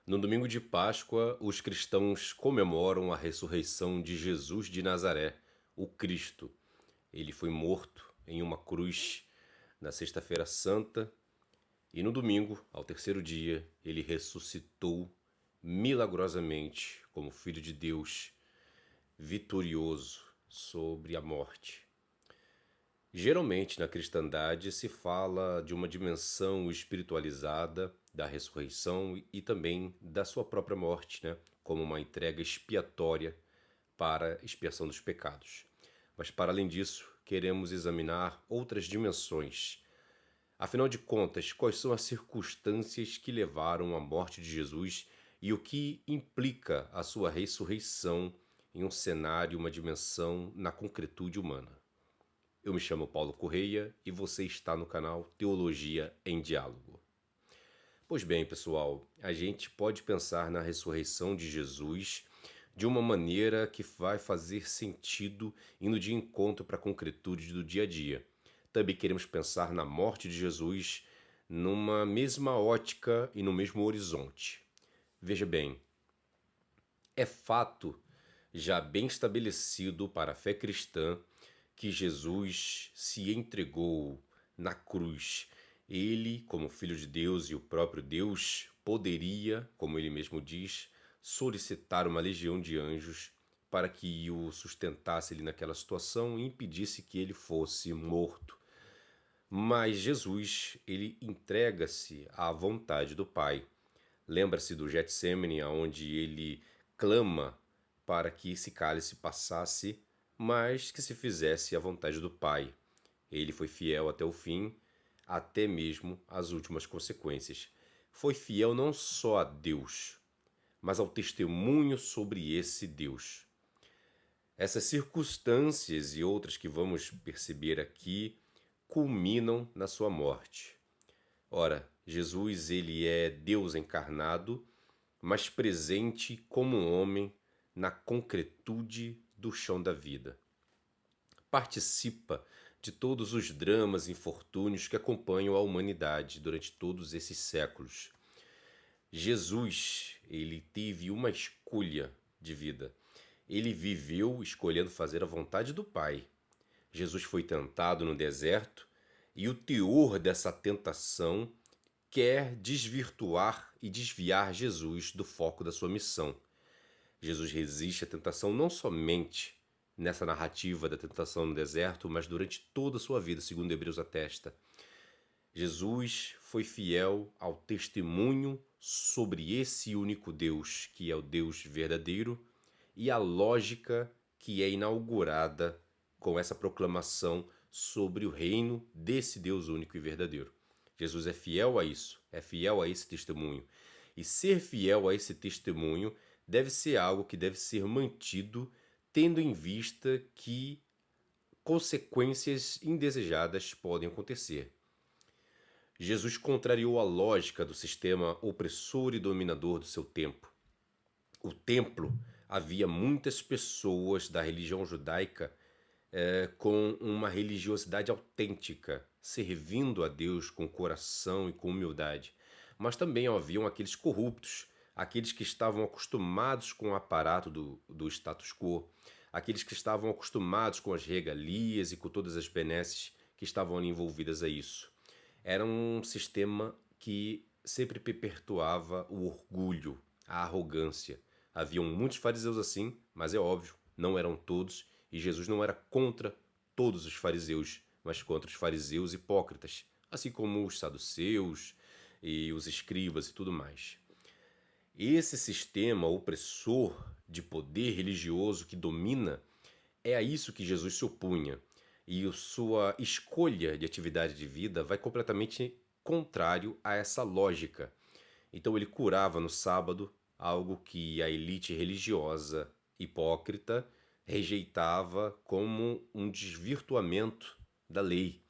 No domingo de Páscoa, os cristãos comemoram a ressurreição de Jesus de Nazaré, o Cristo. Ele foi morto em uma cruz na Sexta-feira Santa e no domingo, ao terceiro dia, ele ressuscitou milagrosamente como Filho de Deus, vitorioso sobre a morte. Geralmente na cristandade se fala de uma dimensão espiritualizada da ressurreição e também da sua própria morte, né? Como uma entrega expiatória para a expiação dos pecados. Mas para além disso, queremos examinar outras dimensões. Afinal de contas, quais são as circunstâncias que levaram à morte de Jesus e o que implica a sua ressurreição em um cenário, uma dimensão na concretude humana? Eu me chamo Paulo Correia e você está no canal Teologia em Diálogo. Pois bem, pessoal, a gente pode pensar na ressurreição de Jesus de uma maneira que vai fazer sentido indo de encontro para a concretude do dia a dia. Também queremos pensar na morte de Jesus numa mesma ótica e no mesmo horizonte. Veja bem, é fato já bem estabelecido para a fé cristã que Jesus se entregou na cruz. Ele, como Filho de Deus e o próprio Deus, poderia, como ele mesmo diz, solicitar uma legião de anjos para que o sustentasse ali naquela situação e impedisse que ele fosse morto. Mas Jesus, ele entrega-se à vontade do Pai. Lembra-se do Getsemane, onde ele clama para que esse cálice passasse, mas que se fizesse a vontade do Pai. Ele foi fiel até o fim, até mesmo as últimas consequências. Foi fiel não só a Deus, mas ao testemunho sobre esse Deus. Essas circunstâncias e outras que vamos perceber aqui culminam na sua morte. Ora, Jesus, ele é Deus encarnado, mas presente como um homem na concretude do chão da vida. Participa de todos os dramas e infortúnios que acompanham a humanidade durante todos esses séculos. Jesus, ele teve uma escolha de vida. Ele viveu escolhendo fazer a vontade do Pai. Jesus foi tentado no deserto e o teor dessa tentação quer desvirtuar e desviar Jesus do foco da sua missão. Jesus resiste à tentação não somente nessa narrativa da tentação no deserto, mas durante toda a sua vida, segundo Hebreus atesta. Jesus foi fiel ao testemunho sobre esse único Deus, que é o Deus verdadeiro, e a lógica que é inaugurada com essa proclamação sobre o reino desse Deus único e verdadeiro. Jesus é fiel a isso, é fiel a esse testemunho. E ser fiel a esse testemunho deve ser algo que deve ser mantido, tendo em vista que consequências indesejadas podem acontecer. Jesus contrariou a lógica do sistema opressor e dominador do seu tempo. O templo havia muitas pessoas da religião judaica com uma religiosidade autêntica, servindo a Deus com coração e com humildade. Mas também haviam aqueles corruptos, aqueles que estavam acostumados com o aparato do status quo, aqueles que estavam acostumados com as regalias e com todas as benesses que estavam ali envolvidas a isso. Era um sistema que sempre perpetuava o orgulho, a arrogância. Haviam muitos fariseus assim, mas é óbvio, não eram todos, e Jesus não era contra todos os fariseus, mas contra os fariseus hipócritas, assim como os saduceus e os escribas e tudo mais. Esse sistema opressor de poder religioso que domina é a isso que Jesus se opunha. E a sua escolha de atividade de vida vai completamente contrário a essa lógica. Então ele curava no sábado, algo que a elite religiosa hipócrita rejeitava como um desvirtuamento da lei.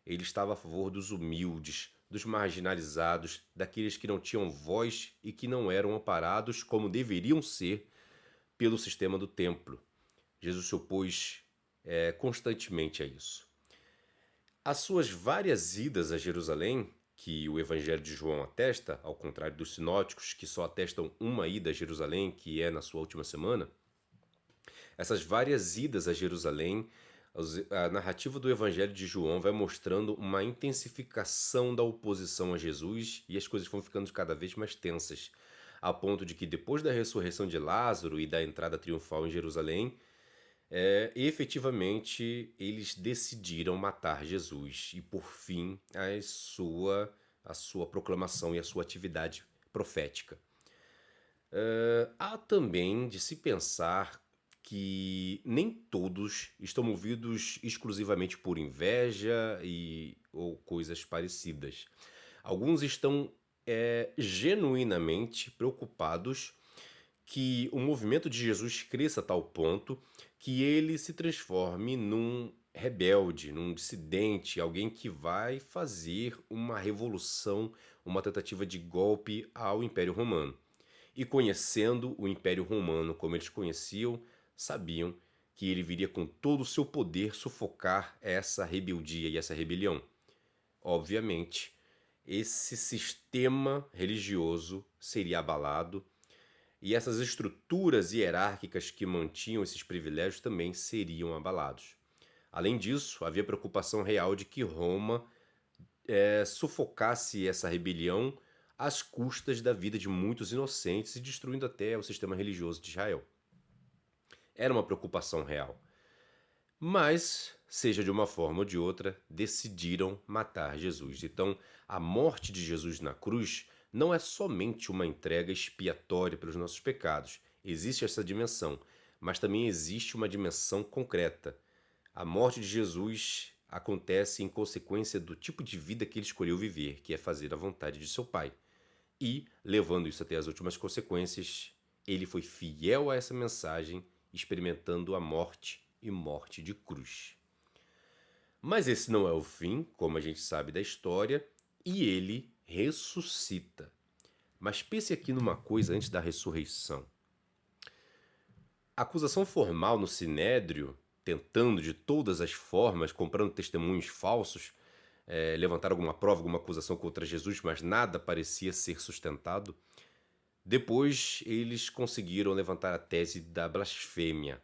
Ele estava a favor dos humildes, dos marginalizados, daqueles que não tinham voz e que não eram amparados como deveriam ser pelo sistema do templo. Jesus se opôs constantemente a isso. As suas várias idas a Jerusalém que o Evangelho de João atesta, ao contrário dos sinóticos, que só atestam uma ida a Jerusalém, que é na sua última semana, essas várias idas a Jerusalém, a narrativa do Evangelho de João vai mostrando uma intensificação da oposição a Jesus e as coisas vão ficando cada vez mais tensas, a ponto de que depois da ressurreição de Lázaro e da entrada triunfal em Jerusalém, efetivamente eles decidiram matar Jesus e por fim a sua proclamação e a sua atividade profética. Há também de se pensar que nem todos estão movidos exclusivamente por inveja ou coisas parecidas. Alguns estão genuinamente preocupados que o movimento de Jesus cresça a tal ponto que ele se transforme num rebelde, num dissidente, alguém que vai fazer uma revolução, uma tentativa de golpe ao Império Romano. E conhecendo o Império Romano como eles conheciam, sabiam que ele viria com todo o seu poder sufocar essa rebeldia e essa rebelião. Obviamente, esse sistema religioso seria abalado e essas estruturas hierárquicas que mantinham esses privilégios também seriam abalados. Além disso, havia preocupação real de que Roma sufocasse essa rebelião às custas da vida de muitos inocentes e destruindo até o sistema religioso de Israel. Era uma preocupação real. Mas, seja de uma forma ou de outra, decidiram matar Jesus. Então, a morte de Jesus na cruz não é somente uma entrega expiatória pelos nossos pecados. Existe essa dimensão, mas também existe uma dimensão concreta. A morte de Jesus acontece em consequência do tipo de vida que ele escolheu viver, que é fazer a vontade de seu Pai. E, levando isso até as últimas consequências, ele foi fiel a essa mensagem, experimentando a morte e morte de cruz. Mas esse não é o fim, como a gente sabe da história, e ele ressuscita. Mas pense aqui numa coisa antes da ressurreição. A acusação formal no Sinédrio, tentando de todas as formas, comprando testemunhos falsos, levantar alguma prova, alguma acusação contra Jesus, mas nada parecia ser sustentado. Depois eles conseguiram levantar a tese da blasfêmia.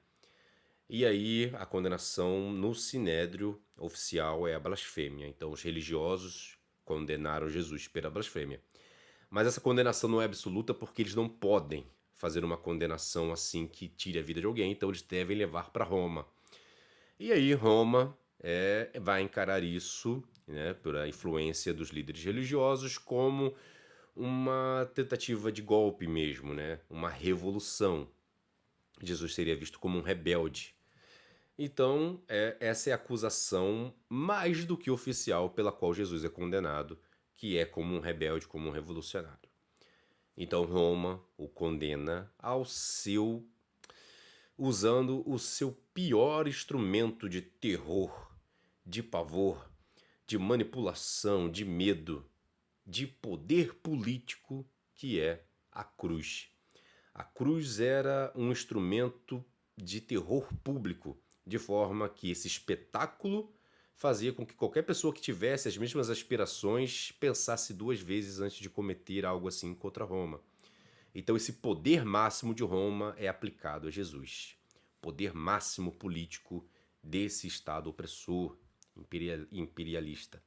E aí a condenação no Sinédrio oficial é a blasfêmia. Então os religiosos condenaram Jesus pela blasfêmia. Mas essa condenação não é absoluta porque eles não podem fazer uma condenação assim que tire a vida de alguém, então eles devem levar para Roma. E aí Roma vai encarar isso, né, pela influência dos líderes religiosos, como uma tentativa de golpe mesmo, né, uma revolução. Jesus seria visto como um rebelde. Então, essa é a acusação mais do que oficial pela qual Jesus é condenado, que é como um rebelde, como um revolucionário. Então Roma o condena usando o seu pior instrumento de terror, de pavor, de manipulação, de medo, de poder político, que é a cruz. A cruz era um instrumento de terror público, de forma que esse espetáculo fazia com que qualquer pessoa que tivesse as mesmas aspirações pensasse duas vezes antes de cometer algo assim contra Roma. Então esse poder máximo de Roma é aplicado a Jesus. Poder máximo político desse Estado opressor, imperialista.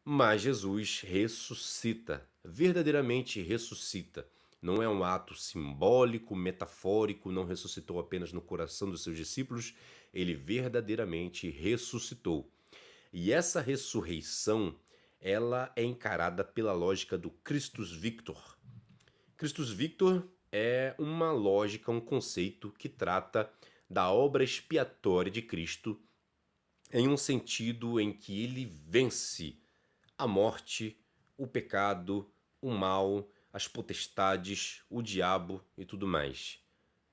Mas Jesus ressuscita, verdadeiramente ressuscita. Não é um ato simbólico, metafórico, não ressuscitou apenas no coração dos seus discípulos, ele verdadeiramente ressuscitou. E essa ressurreição, ela é encarada pela lógica do Christus Victor. Christus Victor é uma lógica, um conceito que trata da obra expiatória de Cristo em um sentido em que ele vence a morte, o pecado, o mal, as potestades, o diabo e tudo mais.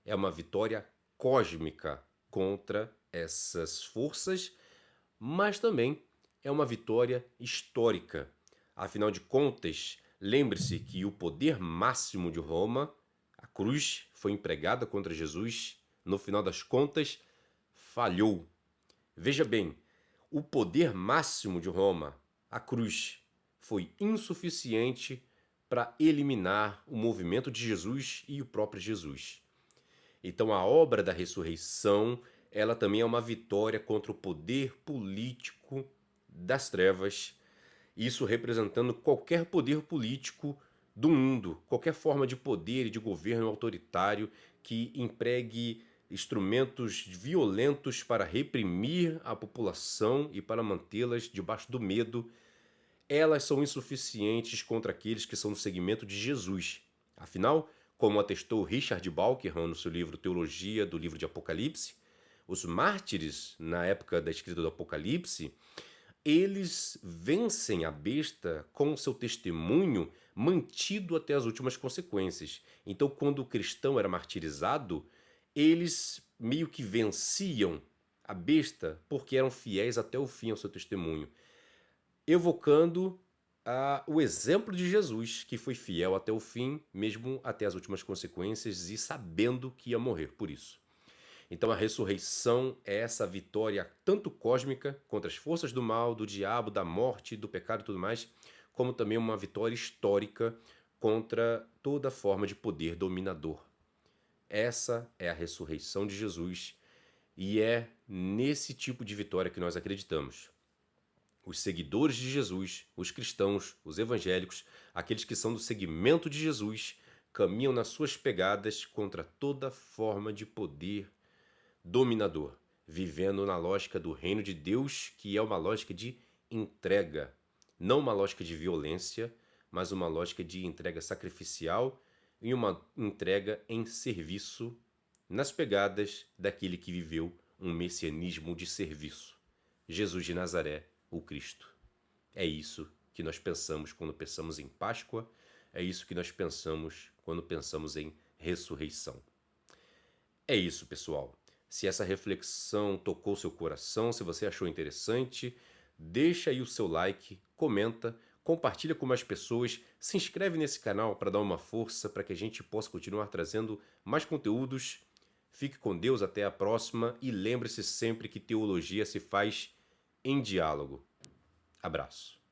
É uma vitória cósmica contra essas forças, mas também é uma vitória histórica. Afinal de contas, lembre-se que o poder máximo de Roma, a cruz, foi empregada contra Jesus, no final das contas, falhou. Veja bem, o poder máximo de Roma, a cruz, foi insuficiente para eliminar o movimento de Jesus e o próprio Jesus. Então a obra da ressurreição, ela também é uma vitória contra o poder político das trevas, isso representando qualquer poder político do mundo, qualquer forma de poder e de governo autoritário que empregue instrumentos violentos para reprimir a população e para mantê-las debaixo do medo, elas são insuficientes contra aqueles que são do segmento de Jesus. Afinal, como atestou Richard Balkenham no seu livro Teologia do Livro de Apocalipse, os mártires, na época da escrita do Apocalipse, eles vencem a besta com o seu testemunho mantido até as últimas consequências. Então, quando o cristão era martirizado, eles meio que venciam a besta porque eram fiéis até o fim ao seu testemunho, evocando o exemplo de Jesus, que foi fiel até o fim, mesmo até as últimas consequências e sabendo que ia morrer por isso. Então a ressurreição é essa vitória tanto cósmica contra as forças do mal, do diabo, da morte, do pecado e tudo mais, como também uma vitória histórica contra toda forma de poder dominador. Essa é a ressurreição de Jesus e é nesse tipo de vitória que nós acreditamos. Os seguidores de Jesus, os cristãos, os evangélicos, aqueles que são do segmento de Jesus, caminham nas suas pegadas contra toda forma de poder dominador, vivendo na lógica do reino de Deus, que é uma lógica de entrega, não uma lógica de violência, mas uma lógica de entrega sacrificial e uma entrega em serviço, nas pegadas daquele que viveu um messianismo de serviço, Jesus de Nazaré, o Cristo. É isso que nós pensamos quando pensamos em Páscoa, é isso que nós pensamos quando pensamos em ressurreição. É isso, pessoal. Se essa reflexão tocou seu coração, se você achou interessante, deixa aí o seu like, comenta, compartilha com mais pessoas, se inscreve nesse canal para dar uma força para que a gente possa continuar trazendo mais conteúdos. Fique com Deus, até a próxima e lembre-se sempre que teologia se faz em diálogo. Abraço.